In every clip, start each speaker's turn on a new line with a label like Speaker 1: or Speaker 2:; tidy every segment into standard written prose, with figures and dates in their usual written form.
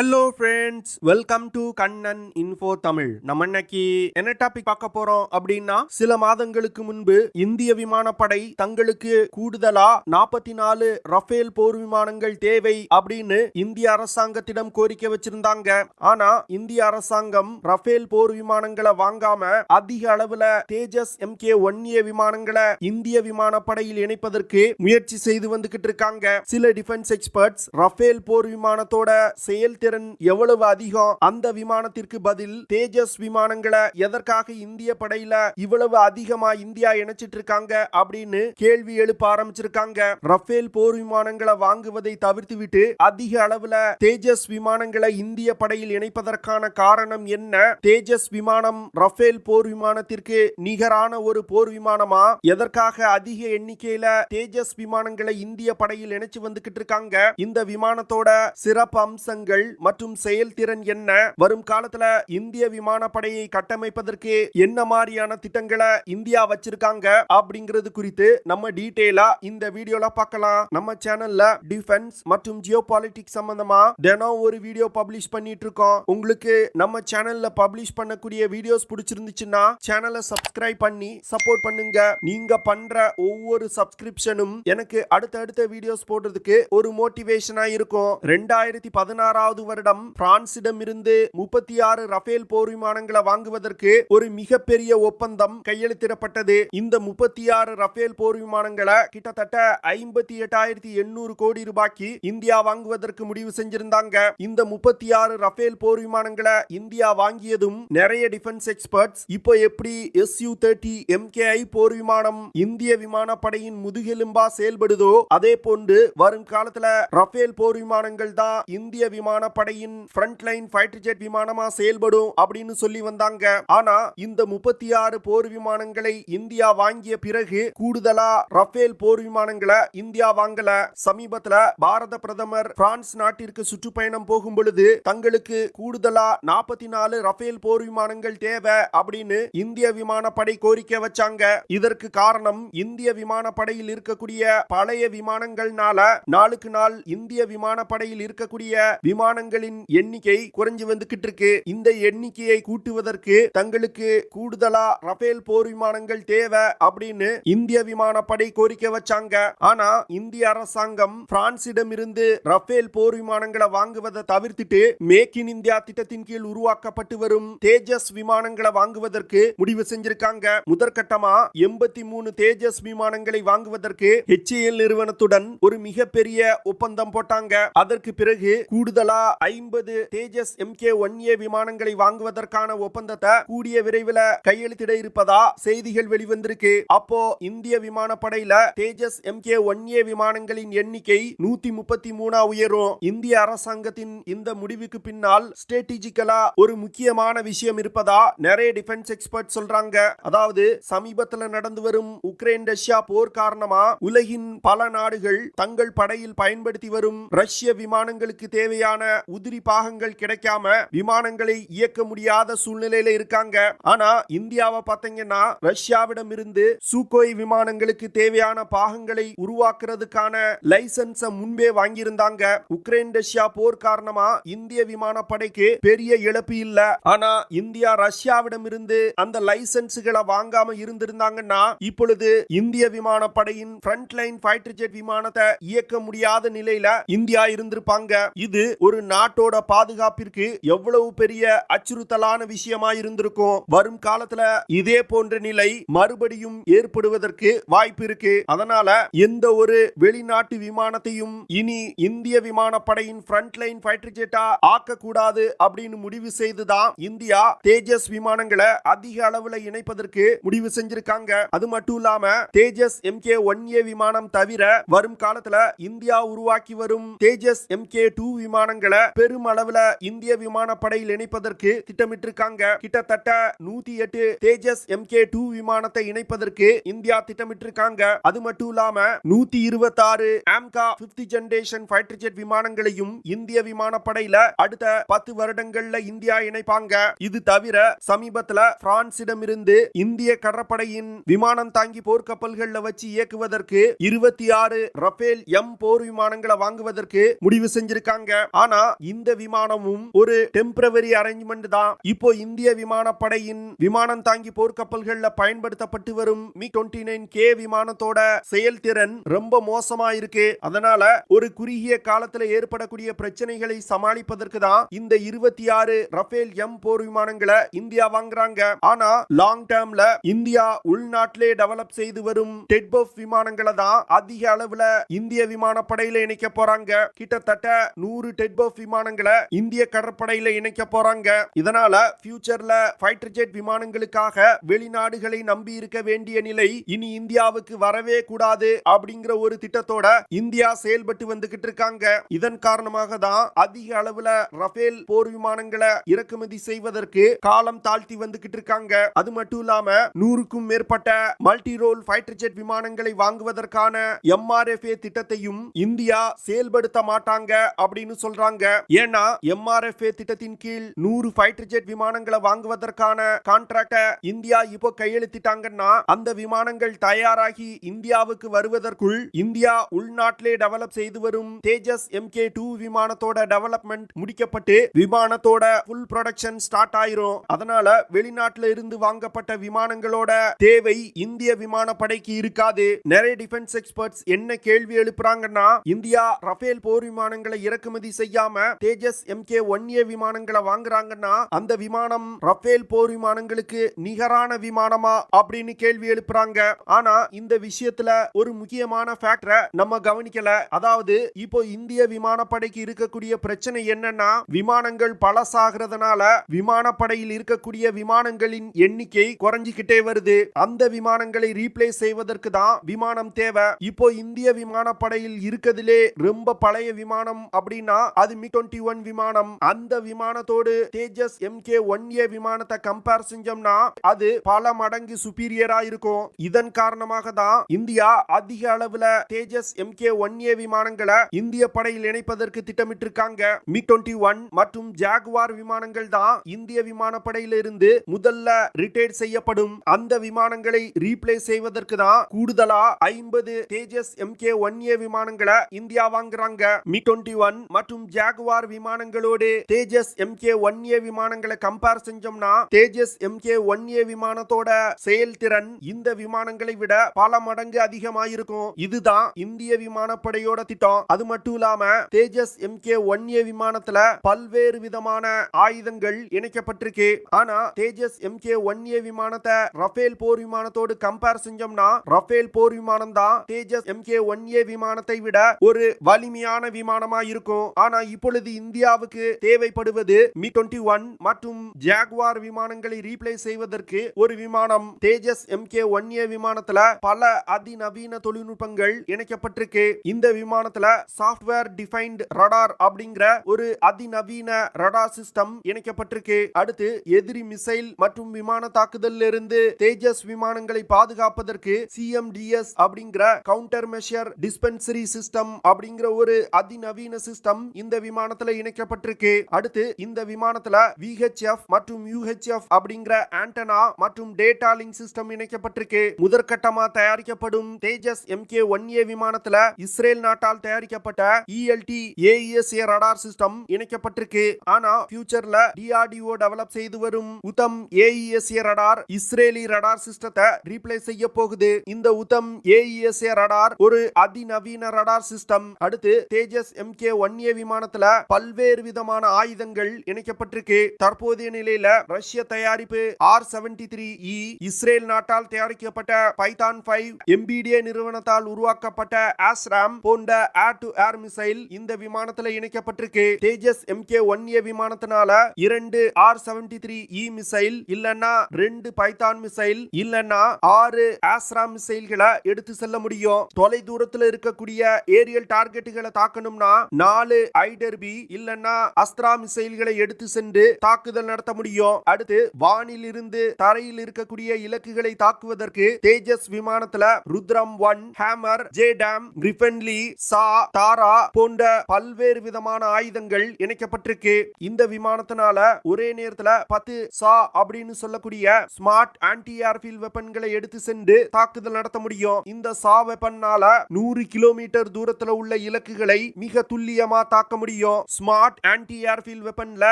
Speaker 1: Hello friends, welcome to Kannan info Tamil. நம்ம இன்னைக்கு என்ன டாபிக் பார்க்க போறோம் அப்படின்னா, சில மாதங்களுக்கு முன்பு இந்திய விமானப்படை தங்களுக்கு கூடுதலா 44 ரஃபேல் போர் விமானங்கள் தேவை அப்படின்னு இந்திய அரசாங்கத்திடம் கோரிக்கை வச்சிருந்தாங்க. ஆனா இந்திய அரசாங்கம் ரஃபேல் போர் விமானங்களை வாங்காம அதிக அளவுல தேஜஸ் MK-1A விமானங்களை இந்திய விமானப்படையில் இணைப்பதற்கு முயற்சி செய்து வந்துகிட்டு இருக்காங்க. சில டிஃபென்ஸ் எக்ஸ்பர்ட்ஸ் ரஃபேல் போர் விமானத்தோட செயல்திறன் எவ்வளவு அதிகம், அந்த விமானத்திற்கு பதில் தேஜஸ் விமானங்களை எதற்காக இந்திய படையில இவ்வளவு அதிகமா இந்தியா இணைச்சிட்டு இருக்காங்க அப்படின்னு கேள்வி எழுப்ப ஆரம்பிச்சிருக்காங்க. ரஃபேல் போர் விமானங்களை வாங்குவதை தவிர்த்து விட்டு அதிக அளவுல தேஜஸ் விமானங்களை இந்திய படையில் இணைப்பதற்கான காரணம் என்ன? தேஜஸ் விமானம் ரஃபேல் போர் விமானத்திற்கு நிகரான ஒரு போர் விமானமா? எதற்காக அதிக எண்ணிக்கையில தேஜஸ் விமானங்களை இந்திய படையில் இணைச்சு வந்துகிட்டு இருக்காங்க? இந்த விமானத்தோட சிறப்பு அம்சங்கள் மற்றும் செயல்திறன் என்ன? வரும் காலத்துல இந்திய விமானப்படையை கட்டமைப்பதற்கு என்ன மாதிரியான திட்டங்களை இந்தியா வச்சிருக்காங்க அப்படிங்கிறது குறித்து நம்ம டீடைலா இந்த வீடியோல பார்க்கலாம். நம்ம சேனல்ல டிஃபென்ஸ் மற்றும் ஜியோ பாலிடிக்ஸ் சம்பந்தமா தினம் ஒரு வீடியோ பப்ளிஷ் பண்ணிட்டு இருக்கோம். உங்களுக்கு நம்ம சேனல்ல பப்ளிஷ் பண்ணக்கூடிய வீடியோஸ் பிடிச்சிருந்துச்சுன்னா சேனலை சப்ஸ்கிரைப் பண்ணி சப்போர்ட் பண்ணுங்க. நீங்க பண்ற ஒவ்வொரு சப்ஸ்கிரிப்ஷனும் எனக்கு அடுத்தடுத்த வீடியோஸ் போடுறதுக்கு ஒரு மோட்டிவேஷனா இருக்கும். 2016 வருடம் பிரான்சிடம் இருந்து 36 ரஃபேல் போர் விமானங்களை வாங்குவதற்கு ஒரு மிகப்பெரிய ஒப்பந்தம் கையெழுத்திடப்பட்டது. இந்த 36 ரஃபேல் போர் விமானங்களை கிட்டத்தட்ட 58,800 கோடி ரூபாய்க்கு இந்தியா வாங்குவதற்கு முடிவு செஞ்சிருந்தாங்க. இந்த 36 ரஃபேல் போர் விமானங்களை இந்தியா வாங்கியதும் நிறைய டிஃபென்ஸ் எக்ஸ்பர்ட்ஸ் இப்போ எப்படி Su-30 MKI போர் விமானம் இந்திய விமானப்படையின் முதுகெலும்பா செயல்படுதோ அதே போன்று வரும் காலத்துல ரஃபேல் போர் விமானங்கள் தான் இந்திய விமானப்படையின் ஃப்ரண்ட் லைன் ஃபைட்டர் ஜெட் விமானமா செயல்படும் அப்படின்னு சொல்லி வந்தாங்க. ஆனா இந்த 36 போர் விமானங்களை இந்தியா வாங்கிய பிறகு கூடுதலா ரஃபேல் போர் விமானங்களை இந்தியா வாங்கல. சமீபத்துல பாரத பிரதமர் பிரான்ஸ் நாட்டிற்கு சுற்றுப்பயணம் போகும் பொழுது தங்களுக்கு கூடுதலா 44 ரஃபேல் போர் விமானங்கள் தேவை அப்படின்னு இந்திய விமானப்படை கோரிக்கை வச்சாங்க. இதற்கு காரணம் இந்திய விமானப்படையில் இருக்கக்கூடிய பழைய விமானங்கள்னால நாளுக்கு நாள் இந்திய விமானப்படையில் இருக்கக்கூடிய விமானங்களின் எண்ணிக்கை குறைஞ்சு வந்துகிட்டு இருக்கு. இந்த எண்ணிக்கையை கூட்டுவதற்கு தங்களுக்கு கூடுதலா ரஃபேல் போர் விமானங்கள் தேவை அப்படின்னு இந்திய விமானப்படை கோரிக்கை வச்சாங்க. ஆனா இந்திய அரசாங்கம் பிரான்சிடம் இருந்து ரஃபேல் போர் விமானங்களை வாங்குவதை தவிர்த்துட்டு மேக் இன் இந்தியா திட்டத்தின் கீழ் உருவாக்கப்பட்டு வரும் தேஜஸ் விமானங்களை வாங்குவதற்கு முடிவு செஞ்சிருக்காங்க. முதற்கட்டமா 83 தேஜஸ் விமானங்களை வாங்குவதற்கு HAL நிறுவனத்துடன் ஒரு மிகப்பெரிய ஒப்பந்தம் போட்டாங்க. அதற்கு பிறகு கூடுதலா 50 தேஜஸ் MK-1A விமானங்களை வாங்குவதற்கான ஒப்பந்தத்தை கூடிய விரைவில் கையெழுத்திட இருப்பதா செய்திகள் வெளிவந்திருக்கு. அப்போ இந்திய விமானப்படையில தேஜஸ் MK-1A விமானங்களின் எண்ணிக்கை 133 உயரும். இந்திய அரசாங்கத்தின் இந்த முடிவுக்கு பின்னால் ஸ்ட்ராட்டஜிக்கலா ஒரு முக்கியமான விஷயம் இருப்பதா நிறைய டிஃபென்ஸ் எக்ஸ்பர்ட் சொல்றாங்க. அதாவது சமீபத்தில் நடந்து வரும் உக்ரைன் ரஷ்யா போர் காரணமா உலகின் பல நாடுகள் தங்கள் படையில் பயன்படுத்தி வரும் ரஷ்ய விமானங்களுக்கு தேவையான உதிரி பாகங்கள் கிடைக்காம விமானங்களை இயக்க முடியாத சூழ்நிலையில இருக்காங்க. ஆனா இந்தியாவை பார்த்தீங்கன்னா ரஷ்யாவிடம் இருந்து சூகோய் விமானங்களுக்கு தேவையான பாகங்களை உருவாக்குறதுக்கான லைசன்ஸ் முன்பே வாங்கியிருந்தாங்க. உக்ரைன் ரஷ்யா போர் காரணமா இந்திய விமானப்படைக்கு பெரிய இழப்பு இல்ல. ஆனா இந்தியா ரஷ்யாவிடம் இருந்து அந்த லைசன்ஸ்களை வாங்காம இருந்திருந்தாங்கன்னா இப்பொழுது இந்திய விமானப்படையின் ஃப்ரண்ட் லைன் ஃபைட்டர் ஜெட் விமானத்தை இயக்க முடியாத நிலையில இந்தியா இருந்திருப்பாங்க. இது ஒரு நாட்டோட பாதுகாப்பிற்கு எவ்வளவு பெரிய அச்சுறுத்தலான விஷயமா இருந்திருக்கும். வரும் காலத்துல இதே போன்ற நிலை மறுபடியும் ஏற்படுவதற்கு வாய்ப்பு இருக்கு. அதனால எந்த ஒரு வெளிநாட்டு விமானத்தையும் இனி இந்திய விமானப்படையின் ஃப்ரண்ட் லைன் ஃபைட்டர் ஜெட்டா ஆக்க கூடாது அப்படின்னு முடிவு செய்துதான் இந்தியா தேஜஸ் விமானங்களை அதிக அளவுல இணைப்பதற்கு முடிவு செஞ்சிருக்காங்க. அது மட்டும் இல்லாம தேஜஸ் MK-1A விமானம் தவிர வரும் காலத்துல இந்தியா உருவாக்கி வரும் தேஜஸ் MK-2 விமானங்களை பெரும் அளவுல இந்திய விமானப்படையில் இணைப்பதற்கு திட்டமிட்டிருக்காங்க. கிட்டத்தட்ட 108 தேஜஸ் MK-2 விமானத்தை இணைப்பதற்கு இந்தியா திட்டமிட்டிருக்காங்க. அது மட்டும் இல்லாம 126 AMCA 5th generation fighter jet விமானங்களையும் இந்திய விமானப்படையில அடுத்த 10 வருடங்கள்ல இந்தியா இணைப்பாங்க. இது தவிர சமீபத்துல பிரான்சிடம் இருந்து இந்திய கடற்படையின் விமானம் தாங்கி போர்க்கப்பல்கள்ல வச்சு இயக்குவதற்கு 26 ரஃபேல் M போர் விமானங்களை வாங்குவதற்கு முடிவு செஞ்சிருக்காங்க. ஆனா இந்த விமானமும் ஒரு டெம்பரவரி அரேஞ்ச்மெண்ட் தான். இப்போ இந்திய விமானப்படையின் விமானம் தாங்கி போர்க்கப்பல்கள்ல பயன்படுத்தப்பட்டு வரும் MiG-29K விமானத்தோட செயல்திறன் ரொம்ப மோசமா இருக்கு. அதனால ஒரு குறுகிய காலத்துல ஏற்படக்கூடிய பிரச்சனைகளை சமாளிப்பதற்கு தான் இந்த 26 ரஃபேல் M போர் விமானங்களை இந்தியா வாங்குறாங்க. ஆனா லாங் டேர்ம்ல இந்தியா உள்நாட்டிலே டெவலப் செய்து வரும் டெட்பஃப் விமானங்களை தான் அதிக அளவுல இந்திய விமானப்படையில இணைக்க போறாங்க. கிட்டத்தட்ட 100 டெட்பஃப் விமானங்களை இந்திய கடற்படையில இணைக்க போறாங்க. இதனால ஃபியூச்சர்ல ஃபைட்டர் ஜெட் விமானங்களுக்காக வெளிநாடுகளை நம்பி இருக்க வேண்டிய நிலை இனி இந்தியாவுக்கு வரவே கூடாது அப்படிங்கிற ஒரு திட்டத்தோட இந்தியா செயல்பட்டு வந்துகிட்டு இருக்காங்க. இதன் காரணமாக தான் அதிக அளவுல ரஃபேல் போர் விமானங்களை இறக்குமதி செய்வதற்கு காலம் தாழ்த்தி வந்துகிட்டு இருக்காங்க. அது மட்டும் இல்லாம 100க்கும் மேற்பட்ட மல்டி ரோல் ஃபைட்டர் ஜெட் விமானங்களை வாங்குவதற்கான MRFA திட்டத்தையும் இந்தியா செயல்படுத்த மாட்டாங்க அப்படின்னு சொல்றாங்க. ஏன்னா MRFA திட்டத்தின் கீழ் 100 ஃபைட்டர் ஜெட் விமானங்களை வாங்குவதற்கான கான்ட்ராக்ட இந்தியா இப்போ கையெழுத்திட்டாங்கன்னா அந்த விமானங்கள் தயாராகி இந்தியாவுக்கு வருவதற்குள் இந்தியா உள்நாட்டிலே டெவலப் செய்து வரும் தேஜஸ் MK2 விமானத்தோட டெவலப்மெண்ட் முடிக்கப்பட்டு விமானத்தோட ஃபுல் ப்ரொடக்ஷன் ஸ்டார்ட் ஆயிரும். அதனால வெளிநாட்டுல இருந்து வாங்கப்பட்ட விமானங்களோட தேவை இந்திய விமானப்படைக்கு இருக்காது. நிறைய டிஃபென்ஸ் எக்ஸ்பர்ட்ஸ் என்ன கேள்வி எழுப்புறாங்கன்னா, இந்தியா ரஃபேல் போர் விமானங்களை இறக்குமதி செய்யாம தேஜஸ் MK1A விமானங்களை வாங்குறாங்கன்னா அந்த விமானம் ரஃபேல் போர் விமானங்களுக்கு நிகரான விமானமா அப்படின்னு கேள்வி எழுப்புறாங்க. ஆனா இந்த விஷயத்துல ஒரு முக்கியமான ஃபேக்டரை நம்ம கவனிக்கல. அதாவது இப்போ இந்திய விமானப்படைக்கு இருக்கக்கூடிய பிரச்சனை என்னன்னா, விமானங்கள் பழசாகிறதுனால விமானப்படையில் இருக்கக்கூடிய விமானங்களின் எண்ணிக்கை குறைஞ்சிக்கிட்டே வருது. அந்த விமானங்களை ரீப்ளேஸ் செய்வதற்கு தான் விமானம் தேவை. இப்போ இந்திய விமானப்படையில் இருக்கிறதுலே ரொம்ப பழைய விமானம் அப்படின்னா அது MiG-21 விமானம். அந்த விமானத்தோடு தேஜஸ் MK1A விமானத்தை கம்பேர் செஞ்சோம்னா அது பல மடங்கு சுப்பீரியரா இருக்கும். இதன் காரணமாக தான் இந்தியா அதிக அளவுல தேஜஸ் MK1A விமானங்களை இந்திய படையில் இணைப்பதற்கு திட்டமிட்டிருக்காங்க. MiG-21 மற்றும் ஜாகுவார் விமானங்கள் தான் இந்திய விமானப்படையில இருந்து முதல்ல ரிட்டையர் செய்யப்படும். அந்த விமானங்களை ரீப்ளேஸ் செய்வதற்கு தான் கூடுதலா 50 தேஜஸ் MK1A விமானங்களை இந்தியா வாங்குறாங்க. MiG-21 மற்றும் ஜாகுவார் விமானங்களோடு தேஜஸ் MK1A விமானங்களை கம்பேர் செஞ்சோம்னா தேஜஸ் MK1A விமானத்தோட செயல்திறன் இந்த விமானங்களை விட பல மடங்கு அதிகமாயிருக்கும். இதுதான் இந்திய விமானப்படையோட திட்டம். அது மட்டும் இல்லாம தேஜஸ் MK1A விமானத்துல பல்வேறு விதமான ஆயுதங்கள் இணைக்கப்பட்டிருக்கு. ஆனா தேஜஸ் MK1A விமானத்தை ரஃபேல் போர் விமானத்தோடு கம்பேர் செஞ்சோம்னா ரஃபேல் போர் விமானம் தான் தேஜஸ் MK1A விமானத்தை விட ஒரு வலிமையான விமானமா இருக்கும். ஆனா இப்பொழுது இந்தியாவுக்கு தேவைப்படுவது MiG-21 மற்றும் ஜாகுவார் விமானங்களை ரீப்ளேஸ் செய்வதற்கு ஒரு விமானம். தேஜஸ் MK1A விமானத்துல பல அதிநவீன தொழில்நுட்பங்கள் இணைக்கப்பட்டிருக்கு. இந்த விமானத்துல சாஃப்ட்வேர் டிஃபைன்ட் ரடார் அப்படிங்கிற ஒரு அதிநவீன ரடார் சிஸ்டம் இணைக்கப்பட்டிருக்கு. அடுத்து எதிரி மிசைல் மற்றும் விமான தாக்குதலில் இருந்து தேஜஸ் விமானங்களை பாதுகாப்பதற்கு CMDS அப்படிங்கிற கவுண்டர் மெஷர் டிஸ்பென்சரி சிஸ்டம் அப்படிங்கிற ஒரு அதிநவீன சிஸ்டம் இந்த விமானத்துல இணைக்கப்பட்டிருக்கு. அடுத்து இந்த விமானத்துல VHF மற்றும் UHF அப்படிங்கிற ஆண்டனா மற்றும் டேட்டா லிங்க் சிஸ்டம் இணைக்கப்பட்டிருக்கு. முதற்கட்டமா தயாரிக்கப்படும் தேஜஸ் MK1A விமானத்துல இஸ்ரேல் நாட்டால் தயாரிக்கப்பட்ட ELT AESA ரடார் சிஸ்டம் இணைக்கப்பட்டிருக்கு. ஆனா ஃபியூச்சர்ல DRDO டெவலப் செய்து வரும் Uttam AESA radar Israeli radar சிஸ்டத்தை ரீப்ளேஸ் செய்ய போகுது. இந்த உத்தம் AESA ரடார் ஒரு அதிநவீன ரடார் சிஸ்டம். அடுத்து தேஜஸ் MK1A விமானத்துல பல்வேறு விதமான ஆயுதங்கள் இணைக்கப்பட்டிருக்கு. தற்போதைய நிலையில ரஷ்ய தயாரிப்பு R-73E, இஸ்ரேல் நாட்டால் தயாரிக்கப்பட்ட பைத்தான் 5, MBDA நிறுவனத்தால் உருவாக்கப்பட்ட ஆஸ்ராம் போன்ற ஏர் டு ஏர் மிசைல் இந்த விமானத்துல இணைக்கப்பட்டிருக்கு. தேஜஸ் MK1A விமானத்தினால 2 R-73E மிசைல் இல்லன்னா 2 பைத்தான் மிசைல் இல்லன்னா 6 ஆஸ்ராம் மிசைல்களை எடுத்து செல்ல முடியும். தொலை தூரத்துல இருக்கக்கூடிய ஏரியல் டார்கெட்டுகளை தாக்கணும்னா 4 ஐடர்பி இல்லன்னா அஸ்த்ரா மிசைல்களை எடுத்து சென்று தாக்குதல் நடத்த முடியும். அடுத்து வானில் இருந்து தரையில் இருக்கக்கூடிய இலக்குகளை தாக்குவதற்கு தேஜஸ் விமானத்துல ருத்ரம் 1, ஹேமர், ஜேடாம், கிரிஃபன்லி, சா, தாரா போன்ற பல்வேறு விதமான ஆயுதங்கள் இணைக்கப்பட்டிருக்கு. இந்த விமானத்தினால ஒரே நேரத்துல 10 சா அப்படின்னு சொல்லக்கூடிய ஸ்மார்ட் ஆன்டி ஏர்ஃபீல்ட் வெப்பன்களை எடுத்து சென்று தாக்குதல் நடத்த முடியும். இந்த சா வெப்பன்னால 100 கிலோமீட்டர் தூரத்துல உள்ள இலக்குகளை மிக துல்லியமா தாக்க முடியும். முடியும். ஸ்மார்ட் ஆன்டி ஏர்ஃபீல்ட் வெப்பன்ல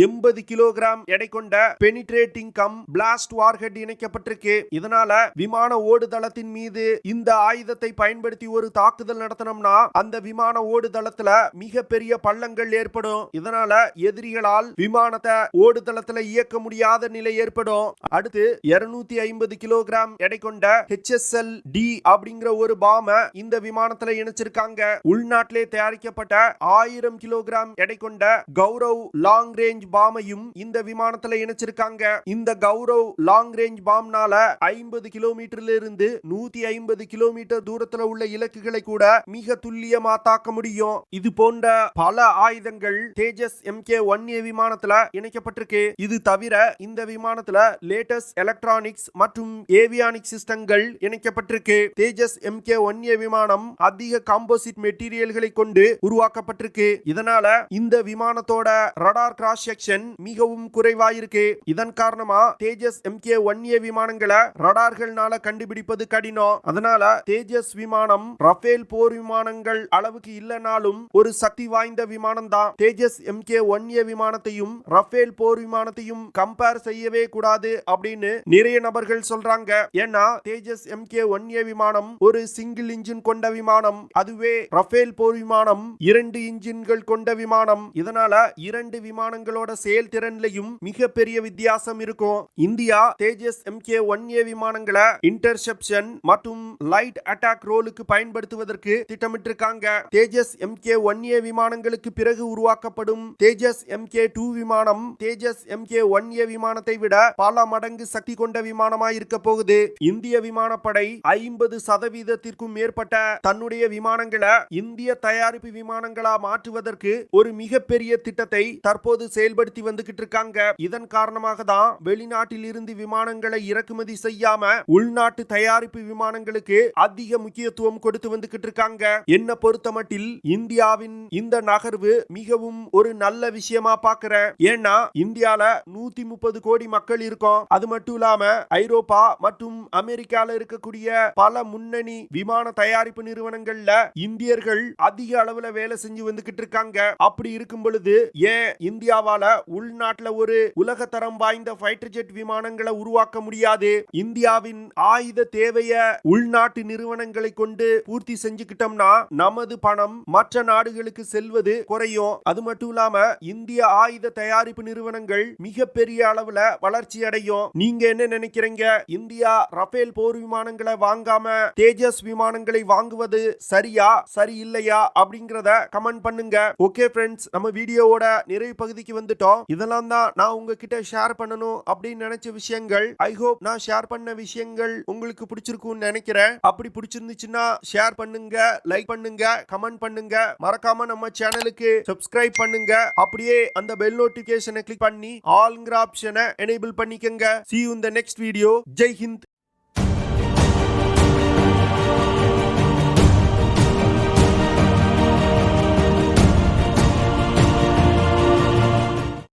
Speaker 1: 80 கிலோகிராம் எடை கொண்ட பெனிட்ரேட்டிங் கம் பிளாஸ்ட் வார்ஹெட் இணைக்கப்பட்டிருக்கு. இதனால விமான ஓடுதளத்தின் மீது இந்த ஆயுதத்தை பயன்படுத்தி ஒரு தாக்குதல் நடத்தணும்னா அந்த விமான ஓடுதளத்துல மிகப்பெரிய பள்ளங்கள் ஏற்படும். இதனால எதிரிகளால் விமானத்தை ஓடுதளத்துல இயக்க முடியாத நிலை ஏற்படும். அடுத்து 250 கிலோகிராம் எடை கொண்ட HSL D அப்படிங்கிற ஒரு பாம இந்த விமானத்துல இணைச்சிருக்காங்க. உள்நாட்டிலே தயாரிக்கப்பட்ட 1000 கிலோகிராம் எடை கொண்ட கௌரவ் லாங் ரேஞ்ச் பாமையும் இந்த விமானத்துல இணைச்சிருக்காங்க. இந்த கௌரவ் லாங் ரேஞ்ச் பாம்னால 50 கிலோமீட்டர்ல இருந்து 150 கிலோமீட்டர் தூரத்துல உள்ள இலக்குகளை கூட மிக துல்லியமா தாக்க முடியும். இது போன்ற பல ஆயுதங்கள் தேஜஸ் MK-1A விமானத்துல இணைக்கப்பட்டிருக்கு. இது தவிர இந்த விமானத்துல லேட்டஸ்ட் எலக்ட்ரானிக்ஸ் மற்றும் ஏவியானிக் சிஸ்டங்கள் இணைக்கப்பட்டிருக்கு. தேஜஸ் MK-1A விமானம் அதிக காம்போசிட் மெட்டீரியல்களை கொண்டு உருவாக்கப்பட்டிருக்கு. இதனால இந்த விமானத்தோட ரடார் கிராஸ் செக்ஷன் மிகவும் குறைவாயிருக்கு. இதன் காரணமா தேஜஸ் MK-1A விமானங்களை ரடார்களால கண்டுபிடிப்பது கடினம். அதனால தேஜஸ் விமானம் ரஃபேல் போர் விமானங்கள் அளவுக்கு இல்லனாலும் ஒரு சக்தி வாய்ந்த விமானம் தான். தேஜஸ் MK-1A விமானத்தையும் ரஃபேல் போர் விமானத்தையும் கம்பேர் செய்யவே கூடாது அப்படின்னு நிறைய நபர்கள் சொல்றாங்க. ஏன்னா தேஜஸ் MK-1A விமானம் ஒரு சிங்கிள் இன்ஜின் கொண்ட விமானம். அதுவே ரஃபேல் போர் விமானம் 2 இன்ஜின்கள் கொண்ட விமானம். இதனால 2 விமானங்களோட செயல்திறன்லையும் மிகப்பெரிய வித்தியாசம் இருக்கும். இந்தியா தேஜஸ் MK-1A விமானங்களை இன்டர்செப்ஷன் மற்றும் லைட் அட்டாக் ரோலுக்கு பயன்படுத்துவதற்கு திட்டமிட்டிருக்காங்க. தேஜஸ் MK-1A விமானங்களுக்கு பிறகு உருவாக்கப்படும் தேஜஸ் MK-2 விமானம் தேஜஸ் MK-1A விமானத்தை விட பல மடங்கு சக்தி கொண்ட விமானமாய் இருக்க போகுது. இந்திய விமானப்படை 50% மேற்பட்ட தன்னுடைய விமானங்களை இந்திய தயாரிப்பு விமானங்களா மாற்றுவதற்கு ஒரு மிகப்பெரிய திட்டத்தை தற்போது செயல்படுத்தி வந்துகிட்டு இருக்காங்க. இதன் காரணமாக தான் வெளிநாட்டில் இருந்து விமானங்களை இறக்குமதி செய்யாம உள்நாட்டு தயாரிப்பு விமானங்களுக்கு அதிக முக்கியத்துவம் கொடுத்து வந்துகிட்டு இருக்காங்க. என்ன பொறுத்தமட்டில் இந்தியாவின் இந்த நகர்வு மிகவும் ஒரு நல்ல விஷயமா பார்க்கிறேன். ஏன்னா இந்தியால 130 கோடி மக்கள் இருக்கோம். அது மட்டும் இல்லாம ஐரோப்பா மற்றும் அமெரிக்கால இருக்கக்கூடிய பல முன்னணி விமான தயாரிப்பு நிறுவனங்கள்ல இந்தியர்கள் அதிக அளவுல வேலை செஞ்சு வந்துகிட்டு இருக்காங்க. அப்படி இருக்கும் பொழுது ஏன் இந்தியாவால உள்நாட்டுல ஒரு உலகத்தரம் வாய்ந்த ஃபைட்டர் ஜெட் விமானங்களை உருவாக்க முடியாது? இந்தியாவின் ஆயுத தேவைய உள்நாட்டு நிறுவனங்களை கொண்டு பூர்த்தி செஞ்சுக்கிட்டோம்னா நமது பணம் மற்ற நாடுகளுக்கு செல்வது குறையும். அது மட்டும் இல்லாம இந்திய ஆயுத தயாரிப்பு நிறுவனங்கள் மிகப்பெரிய அளவுல வளர்ச்சி அடையும். நீங்க என்ன நினைக்கிறீங்க? இந்தியா ரஃபேல் போர் விமானங்களை வாங்காம தேஜஸ் விமானங்களை வாங்குவது சரியா சரி இல்லையா அப்படிங்கறத கமெண்ட் பண்ணுங்க. ஓகே ஃப்ரெண்ட்ஸ், நம்ம வீடியோவோட நிறைவு பகுதிக்கு வந்துட்டோம். இதெல்லாம் தான் நான் உங்ககிட்ட ஷேர் பண்ணணும் அப்படின்னு நினைச்ச விஷயங்கள். ஐ ஹோப் நான் ஷேர் பண்ண விஷயங்கள் உங்களுக்கு பிடிச்சிருக்கும்னு நினைக்கிறேன். அப்படி பிடிச்சிருந்துச்சுன்னா ஷேர் பண்ணுங்க, லைக் பண்ணுங்க, கமெண்ட் பண்ணுங்க. மறக்காம நம்ம சேனலுக்கு சப்ஸ்கிரைப் பண்ணுங்க. அப்படியே அந்த பெல் நோட்டிபிகேஷனை கிளிக் பண்ணி ஆல்ங்கிற ஆப்ஷனை எனேபிள் பண்ணிக்கங்க. See you in the next video. Jai Hind.